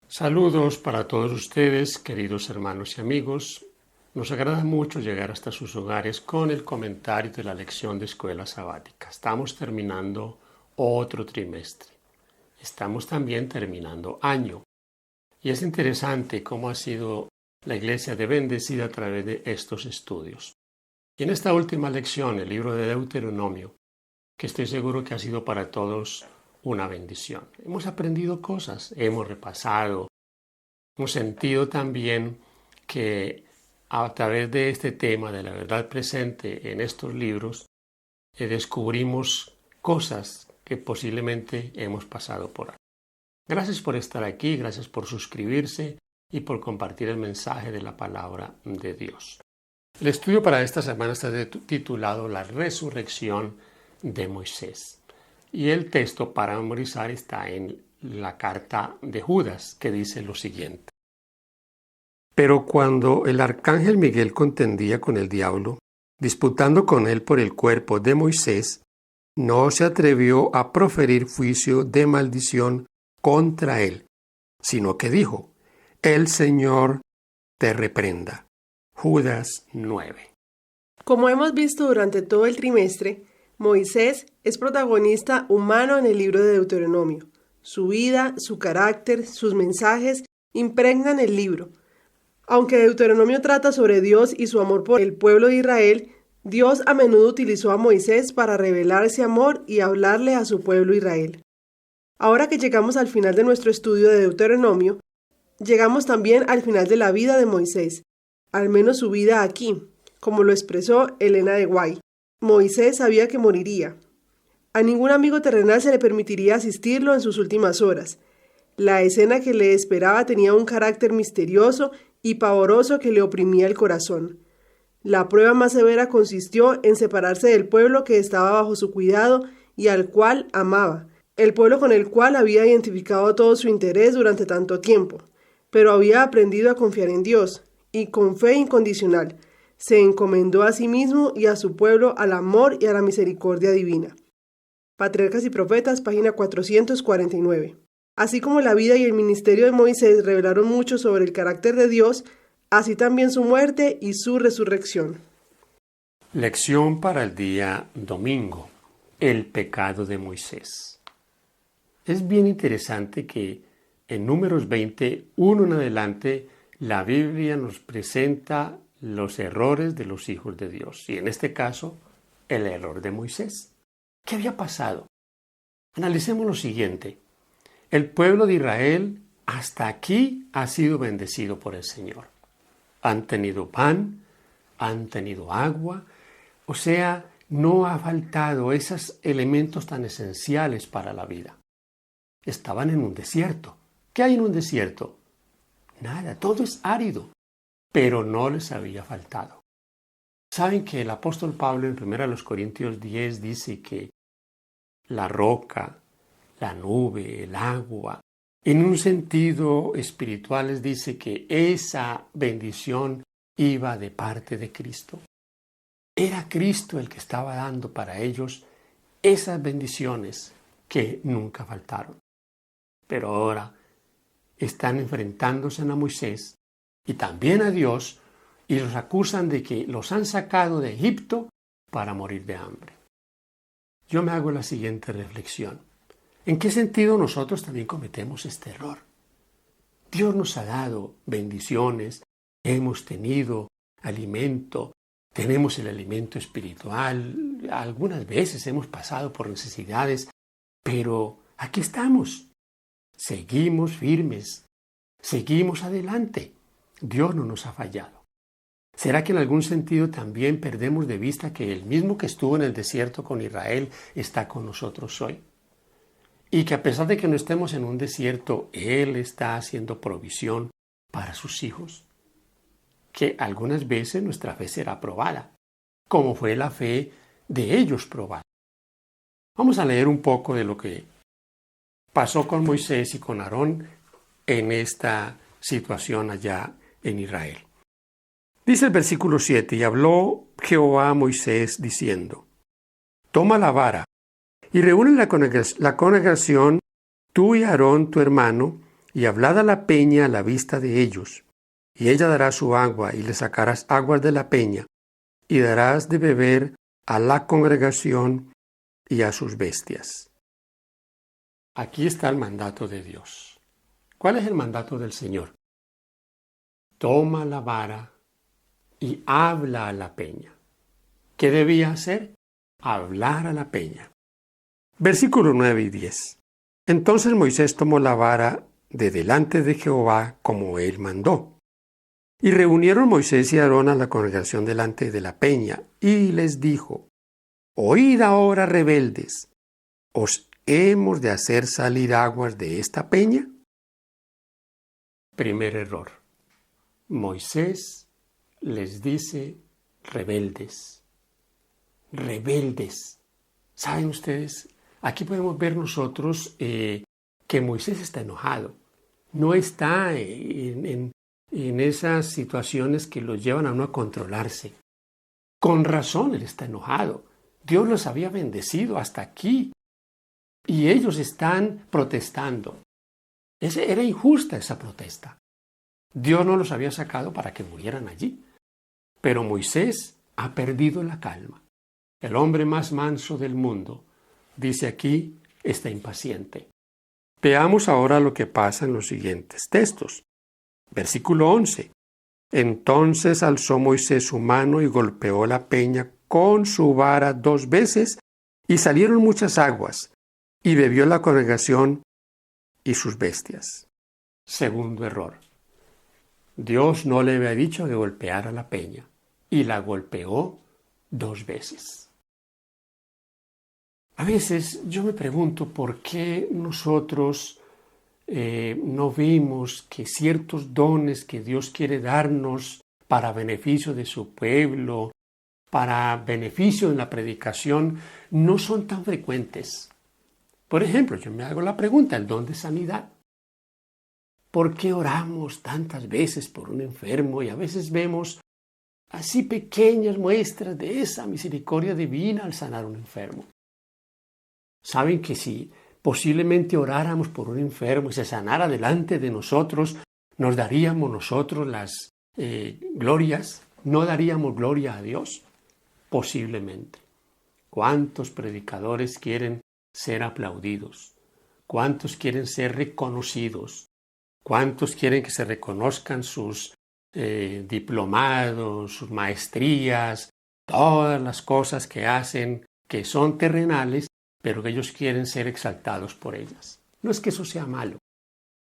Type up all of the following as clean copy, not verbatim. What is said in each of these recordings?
Saludos para todos ustedes, queridos hermanos y amigos. Nos agrada mucho llegar hasta sus hogares con el comentario de la lección de escuela sabática. Estamos terminando otro trimestre. Estamos también terminando año. Y es interesante cómo ha sido la iglesia de bendecida a través de estos estudios. Y en esta última lección, el libro de Deuteronomio, que estoy seguro que ha sido para todos una bendición. Hemos aprendido cosas, hemos repasado, hemos sentido también que a través de este tema de la verdad presente en estos libros, descubrimos cosas que posiblemente hemos pasado por ahí. Gracias por estar aquí, gracias por suscribirse y por compartir el mensaje de la palabra de Dios. El estudio para esta semana está titulado La resurrección de Moisés. Y el texto para memorizar está en la carta de Judas, que dice lo siguiente. Pero cuando el arcángel Miguel contendía con el diablo, disputando con él por el cuerpo de Moisés, no se atrevió a proferir juicio de maldición contra él, sino que dijo, el Señor te reprenda. Judas 9. Como hemos visto durante todo el trimestre, Moisés es protagonista humano en el libro de Deuteronomio. Su vida, su carácter, sus mensajes impregnan el libro. Aunque Deuteronomio trata sobre Dios y su amor por el pueblo de Israel, Dios a menudo utilizó a Moisés para revelar ese amor y hablarle a su pueblo Israel. Ahora que llegamos al final de nuestro estudio de Deuteronomio, llegamos también al final de la vida de Moisés, al menos su vida aquí, como lo expresó Elena de White. Moisés sabía que moriría. A ningún amigo terrenal se le permitiría asistirlo en sus últimas horas. La escena que le esperaba tenía un carácter misterioso y pavoroso que le oprimía el corazón. La prueba más severa consistió en separarse del pueblo que estaba bajo su cuidado y al cual amaba, el pueblo con el cual había identificado todo su interés durante tanto tiempo, pero había aprendido a confiar en Dios, y con fe incondicional, se encomendó a sí mismo y a su pueblo al amor y a la misericordia divina. Patriarcas y Profetas, página 449. Así como la vida y el ministerio de Moisés revelaron mucho sobre el carácter de Dios, así también su muerte y su resurrección. Lección para el día domingo. El pecado de Moisés. Es bien interesante que en Números 20, 1 en adelante, la Biblia nos presenta los errores de los hijos de Dios, y en este caso, el error de Moisés. ¿Qué había pasado? Analicemos lo siguiente. El pueblo de Israel hasta aquí ha sido bendecido por el Señor. Han tenido pan, han tenido agua, o sea, no ha faltado esos elementos tan esenciales para la vida. Estaban en un desierto. ¿Qué hay en un desierto? Nada, todo es árido, pero no les había faltado. Saben que el apóstol Pablo en 1 Corintios 10 dice que la roca, la nube, el agua, en un sentido espiritual les dice que esa bendición iba de parte de Cristo. Era Cristo el que estaba dando para ellos esas bendiciones que nunca faltaron. Pero ahora están enfrentándose a Moisés y también a Dios y los acusan de que los han sacado de Egipto para morir de hambre. Yo me hago la siguiente reflexión. ¿En qué sentido nosotros también cometemos este error? Dios nos ha dado bendiciones, hemos tenido alimento, tenemos el alimento espiritual, algunas veces hemos pasado por necesidades, pero aquí estamos. Seguimos firmes, seguimos adelante. Dios no nos ha fallado. ¿Será que en algún sentido también perdemos de vista que el mismo que estuvo en el desierto con Israel está con nosotros hoy? Y que a pesar de que no estemos en un desierto, Él está haciendo provisión para sus hijos. Que algunas veces nuestra fe será probada, como fue la fe de ellos probada. Vamos a leer un poco de lo que pasó con Moisés y con Aarón en esta situación allá en Israel. Dice el versículo 7, y habló Jehová a Moisés diciendo, toma la vara y reúne la congregación, tú y Aarón tu hermano, y hablad a la peña a la vista de ellos, y ella dará su agua, y le sacarás aguas de la peña, y darás de beber a la congregación y a sus bestias. Aquí está el mandato de Dios. ¿Cuál es el mandato del Señor? Toma la vara y habla a la peña. ¿Qué debía hacer? Hablar a la peña. Versículos 9 y 10. Entonces Moisés tomó la vara de delante de Jehová como él mandó. Y reunieron Moisés y Aarón a la congregación delante de la peña, y les dijo: Oíd ahora, rebeldes, ¿os hemos de hacer salir aguas de esta peña? Primer error. Moisés les dice rebeldes. Rebeldes. ¿Saben ustedes? Aquí podemos ver nosotros que Moisés está enojado. No está en esas situaciones que los llevan a uno a controlarse. Con razón él está enojado. Dios los había bendecido hasta aquí. Y ellos están protestando. Era injusta esa protesta. Dios no los había sacado para que murieran allí. Pero Moisés ha perdido la calma. El hombre más manso del mundo, dice aquí, está impaciente. Veamos ahora lo que pasa en los siguientes textos. Versículo 11. Entonces alzó Moisés su mano y golpeó la peña con su vara 2 veces, y salieron muchas aguas, y bebió la congregación y sus bestias. Segundo error. Dios no le había dicho que golpeara la peña, y la golpeó 2 veces. A veces yo me pregunto por qué nosotros no vemos que ciertos dones que Dios quiere darnos para beneficio de su pueblo, para beneficio en la predicación, no son tan frecuentes. Por ejemplo, yo me hago la pregunta, el don de sanidad. ¿Por qué oramos tantas veces por un enfermo y a veces vemos así pequeñas muestras de esa misericordia divina al sanar a un enfermo? ¿Saben que si posiblemente oráramos por un enfermo y se sanara delante de nosotros, nos daríamos nosotros las glorias? ¿No daríamos gloria a Dios? Posiblemente. ¿Cuántos predicadores quieren ser aplaudidos? ¿Cuántos quieren ser reconocidos? ¿Cuántos quieren que se reconozcan sus diplomados, sus maestrías, todas las cosas que hacen que son terrenales, pero que ellos quieren ser exaltados por ellas? No es que eso sea malo.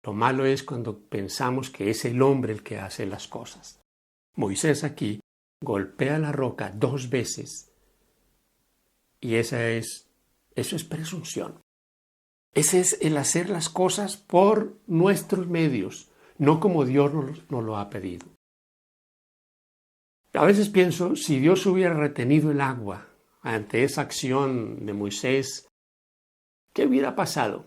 Lo malo es cuando pensamos que es el hombre el que hace las cosas. Moisés aquí golpea la roca 2 veces y eso es presunción. Ese es el hacer las cosas por nuestros medios, no como Dios nos lo ha pedido. A veces pienso, si Dios hubiera retenido el agua ante esa acción de Moisés, ¿qué hubiera pasado?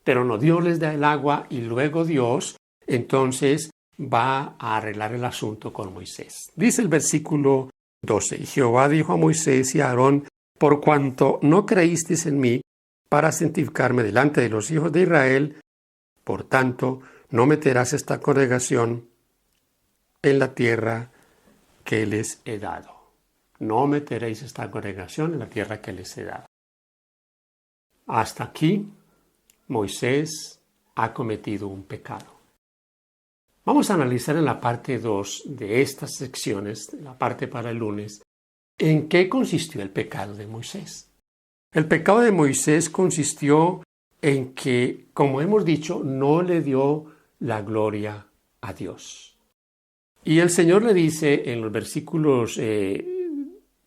Pero no, Dios les da el agua y luego Dios entonces va a arreglar el asunto con Moisés. Dice el versículo 12, y Jehová dijo a Moisés y a Aarón: por cuanto no creísteis en mí para santificarme delante de los hijos de Israel, por tanto no meterás esta congregación en la tierra que les he dado. No meteréis esta congregación en la tierra que les he dado. Hasta aquí, Moisés ha cometido un pecado. Vamos a analizar en la parte 2 de estas secciones, la parte para el lunes, en qué consistió el pecado de Moisés. El pecado de Moisés consistió en que, como hemos dicho, no le dio la gloria a Dios. Y el Señor le dice en los versículos de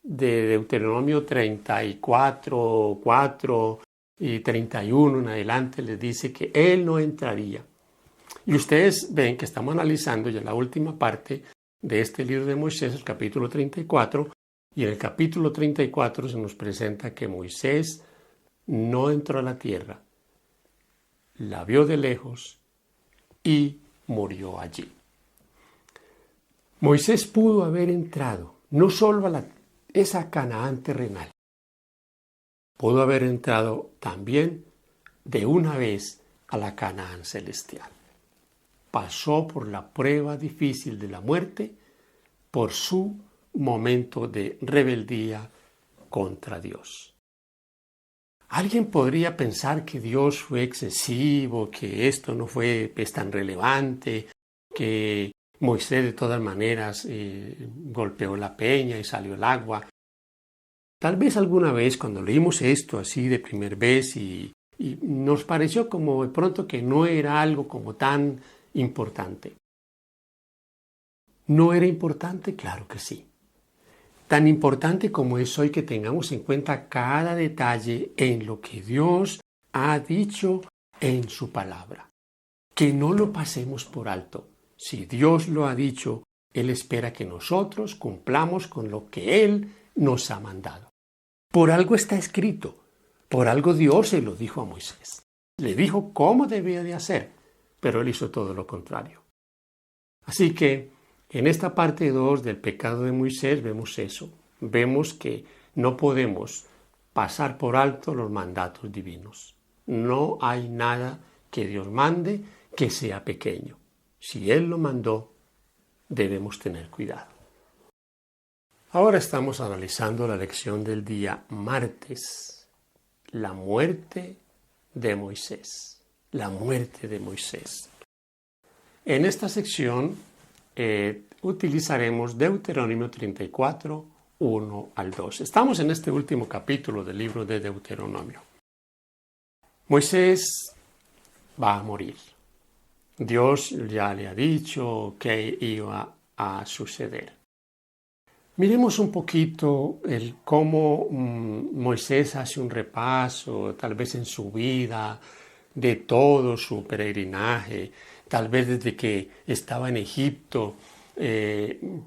Deuteronomio 34, 4 y 31 en adelante, les dice que Él no entraría. Y ustedes ven que estamos analizando ya la última parte de este libro de Moisés, el capítulo 34, y en el capítulo 34 se nos presenta que Moisés no entró a la tierra, la vio de lejos y murió allí. Moisés pudo haber entrado no solo a esa Canaán terrenal, pudo haber entrado también de una vez a la Canaán celestial. pasó por la prueba difícil de la muerte por su momento de rebeldía contra Dios. Alguien podría pensar que Dios fue excesivo, que esto no fue tan relevante, que Moisés de todas maneras golpeó la peña y salió el agua. Tal vez alguna vez cuando leímos esto así de primera vez y nos pareció como de pronto que no era algo como tan importante. ¿No era importante? Claro que sí. Tan importante como es hoy que tengamos en cuenta cada detalle en lo que Dios ha dicho en su palabra. Que no lo pasemos por alto. Si Dios lo ha dicho, Él espera que nosotros cumplamos con lo que Él nos ha mandado. Por algo está escrito. Por algo Dios se lo dijo a Moisés. Le dijo cómo debía de hacer, pero Él hizo todo lo contrario. Así que en esta parte 2 del pecado de Moisés vemos eso. Vemos que no podemos pasar por alto los mandatos divinos. No hay nada que Dios mande que sea pequeño. Si Él lo mandó, debemos tener cuidado. Ahora estamos analizando la lección del día martes. La muerte de Moisés. La muerte de Moisés. En esta sección utilizaremos Deuteronomio 34, 1 al 2. Estamos en este último capítulo del libro de Deuteronomio. Moisés va a morir. Dios ya le ha dicho que iba a suceder. Miremos un poquito cómo Moisés hace un repaso, tal vez en su vida, de todo su peregrinaje, tal vez desde que estaba en Egipto,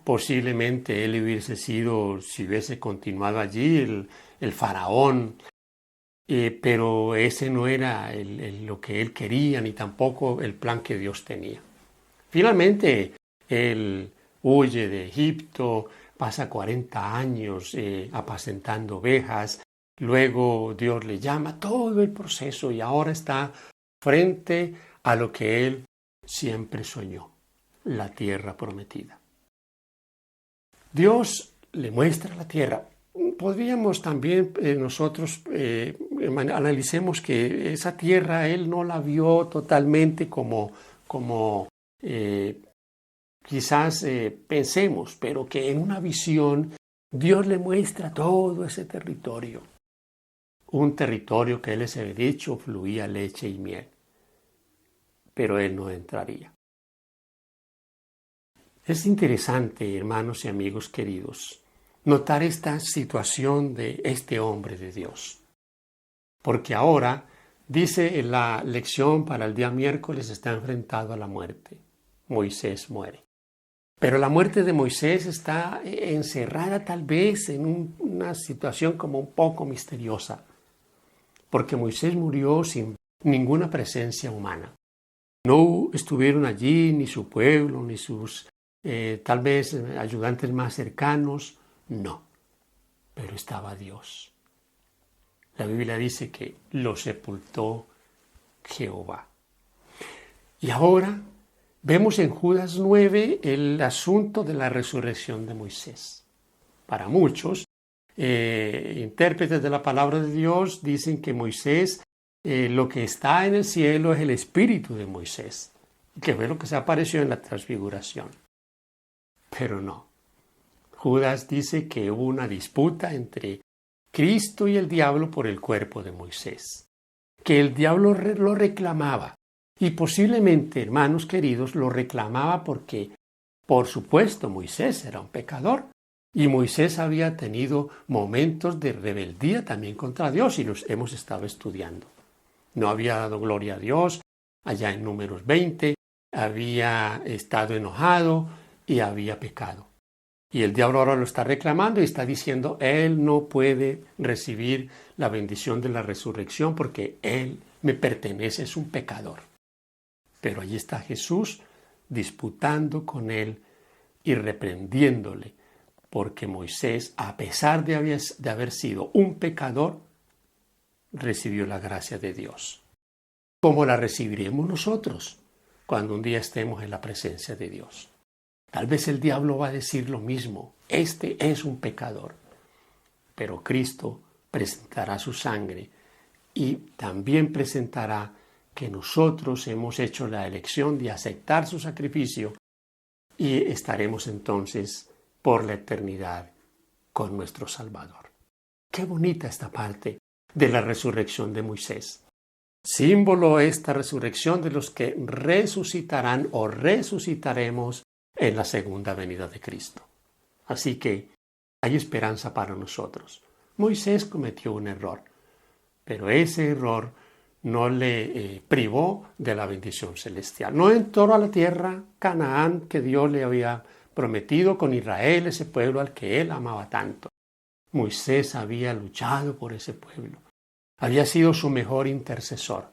posiblemente él hubiese sido, si hubiese continuado allí, el faraón, pero ese no era lo que él quería, ni tampoco el plan que Dios tenía. Finalmente, él huye de Egipto, pasa 40 años apacentando ovejas, luego Dios le llama todo el proceso y ahora está frente a lo que él siempre soñó, la tierra prometida. Dios le muestra la tierra. Podríamos también nosotros analicemos que esa tierra él no la vio totalmente como quizás pensemos, pero que en una visión Dios le muestra todo ese territorio. Un territorio que él les había dicho fluía leche y miel, pero él no entraría. Es interesante, hermanos y amigos queridos, notar esta situación de este hombre de Dios. Porque ahora, dice en la lección para el día miércoles, está enfrentado a la muerte. Moisés muere. Pero la muerte de Moisés está encerrada tal vez en una situación como un poco misteriosa. Porque Moisés murió sin ninguna presencia humana. No estuvieron allí ni su pueblo, ni sus tal vez ayudantes más cercanos. No, pero estaba Dios. La Biblia dice que lo sepultó Jehová. Y ahora vemos en Judas 9 el asunto de la resurrección de Moisés. Para muchos intérpretes de la palabra de Dios dicen que Moisés, lo que está en el cielo es el espíritu de Moisés, que fue lo que se apareció en la transfiguración. Pero no. Judas dice que hubo una disputa entre Cristo y el diablo por el cuerpo de Moisés, que el diablo lo reclamaba y posiblemente, hermanos queridos, lo reclamaba porque, por supuesto, Moisés era un pecador y Moisés había tenido momentos de rebeldía también contra Dios y los hemos estado estudiando. No había dado gloria a Dios, allá en Números 20, había estado enojado y había pecado. Y el diablo ahora lo está reclamando y está diciendo, él no puede recibir la bendición de la resurrección porque él me pertenece, es un pecador. Pero allí está Jesús disputando con él y reprendiéndole, porque Moisés, a pesar de haber sido un pecador, recibió la gracia de Dios. ¿Cómo la recibiremos nosotros? cuando un día estemos en la presencia de Dios. Tal vez el diablo va a decir lo mismo, este es un pecador, pero Cristo presentará su sangre y también presentará que nosotros hemos hecho la elección de aceptar su sacrificio y estaremos entonces por la eternidad con nuestro Salvador. Qué bonita esta parte de la resurrección de Moisés. Símbolo esta resurrección de los que resucitarán o resucitaremos en la segunda venida de Cristo. Así que hay esperanza para nosotros. Moisés cometió un error, pero ese error no le privó de la bendición celestial. No entró a la tierra Canaán que Dios le había prometido con Israel, ese pueblo al que él amaba tanto. Moisés había luchado por ese pueblo. Había sido su mejor intercesor.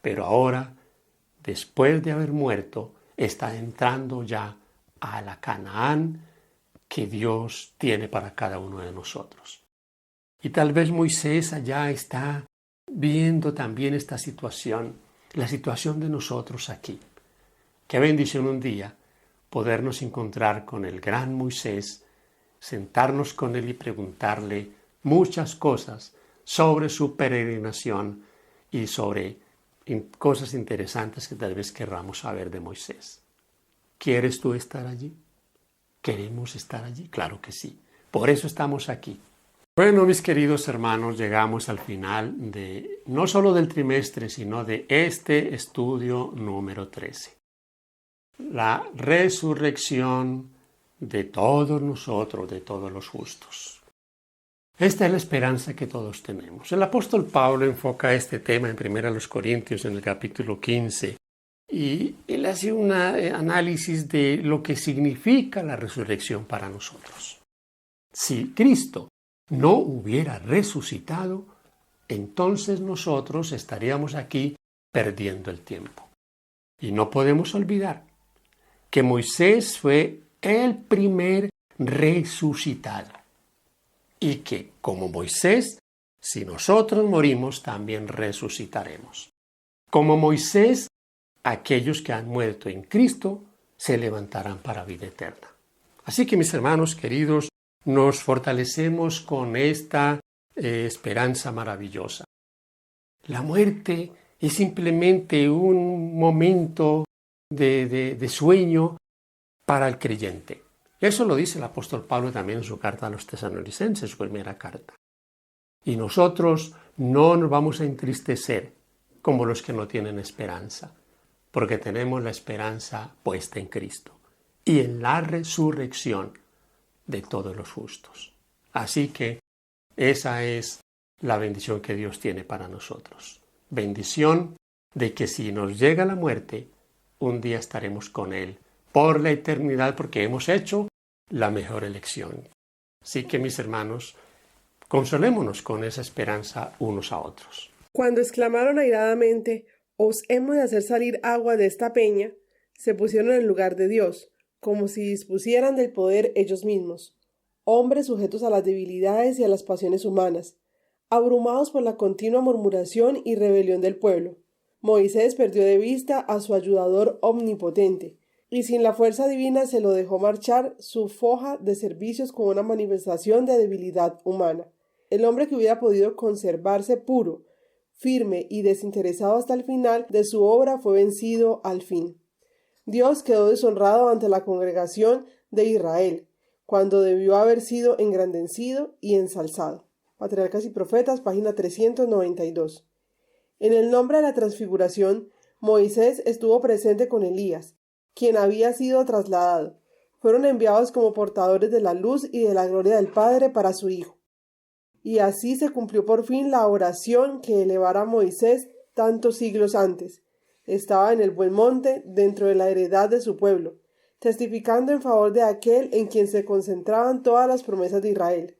Pero ahora, después de haber muerto, está entrando ya a la Canaán que Dios tiene para cada uno de nosotros. Y tal vez Moisés allá está viendo también esta situación, la situación de nosotros aquí. Qué bendición un día podernos encontrar con el gran Moisés, sentarnos con él y preguntarle muchas cosas sobre su peregrinación y sobre cosas interesantes que tal vez querramos saber de Moisés. ¿Quieres tú estar allí? ¿Queremos estar allí? Claro que sí. Por eso estamos aquí. Bueno, mis queridos hermanos, llegamos al final de no solo del trimestre, sino de este estudio número 13. La resurrección de todos nosotros, de todos los justos. Esta es la esperanza que todos tenemos. El apóstol Pablo enfoca este tema en 1 Corintios, en el capítulo 15, y él hace un análisis de lo que significa la resurrección para nosotros. Si Cristo no hubiera resucitado, entonces nosotros estaríamos aquí perdiendo el tiempo. Y no podemos olvidar que Moisés fue el primer resucitado. Y que, como Moisés, si nosotros morimos, también resucitaremos. Como Moisés, aquellos que han muerto en Cristo se levantarán para vida eterna. Así que, mis hermanos queridos, nos fortalecemos con esta esperanza maravillosa. La muerte es simplemente un momento de sueño para el creyente. Eso lo dice el apóstol Pablo también en su carta a los Tesalonicenses, su primera carta. Y nosotros no nos vamos a entristecer como los que no tienen esperanza, porque tenemos la esperanza puesta en Cristo y en la resurrección de todos los justos. Así que esa es la bendición que Dios tiene para nosotros. Bendición de que si nos llega la muerte, un día estaremos con Él por la eternidad porque hemos hecho la mejor elección. Así que, mis hermanos, consolémonos con esa esperanza unos a otros. Cuando exclamaron airadamente, «Os hemos de hacer salir agua de esta peña», se pusieron en el lugar de Dios, como si dispusieran del poder ellos mismos, hombres sujetos a las debilidades y a las pasiones humanas, abrumados por la continua murmuración y rebelión del pueblo. Moisés perdió de vista a su ayudador omnipotente, y sin la fuerza divina se lo dejó marchar su foja de servicios como una manifestación de debilidad humana. El hombre que hubiera podido conservarse puro, firme y desinteresado hasta el final de su obra fue vencido al fin. Dios quedó deshonrado ante la congregación de Israel, cuando debió haber sido engrandecido y ensalzado. Patriarcas y Profetas, página 392. En el nombre de la transfiguración, Moisés estuvo presente con Elías, quien había sido trasladado. Fueron enviados como portadores de la luz y de la gloria del Padre para su Hijo. Y así se cumplió por fin la oración que elevara a Moisés tantos siglos antes. Estaba en el buen monte, dentro de la heredad de su pueblo, testificando en favor de aquel en quien se concentraban todas las promesas de Israel.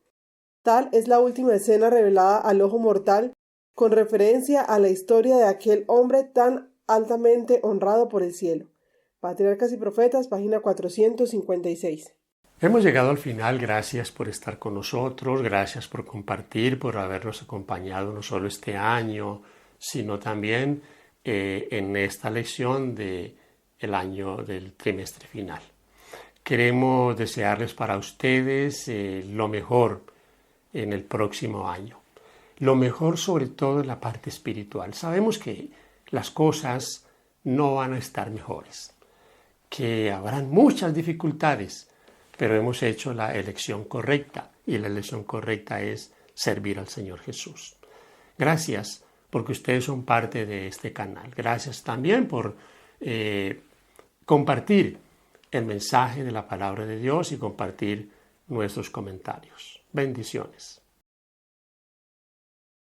Tal es la última escena revelada al ojo mortal con referencia a la historia de aquel hombre tan altamente honrado por el cielo. Patriarcas y Profetas, página 456. Hemos llegado al final. Gracias por estar con nosotros, gracias por compartir, por habernos acompañado no solo este año, sino también en esta lección de el año del trimestre final. Queremos desearles para ustedes lo mejor en el próximo año. Lo mejor sobre todo en la parte espiritual. Sabemos que las cosas no van a estar mejores, que habrán muchas dificultades, pero hemos hecho la elección correcta y la elección correcta es servir al Señor Jesús. Gracias porque ustedes son parte de este canal. Gracias también por compartir el mensaje de la palabra de Dios y compartir nuestros comentarios. Bendiciones.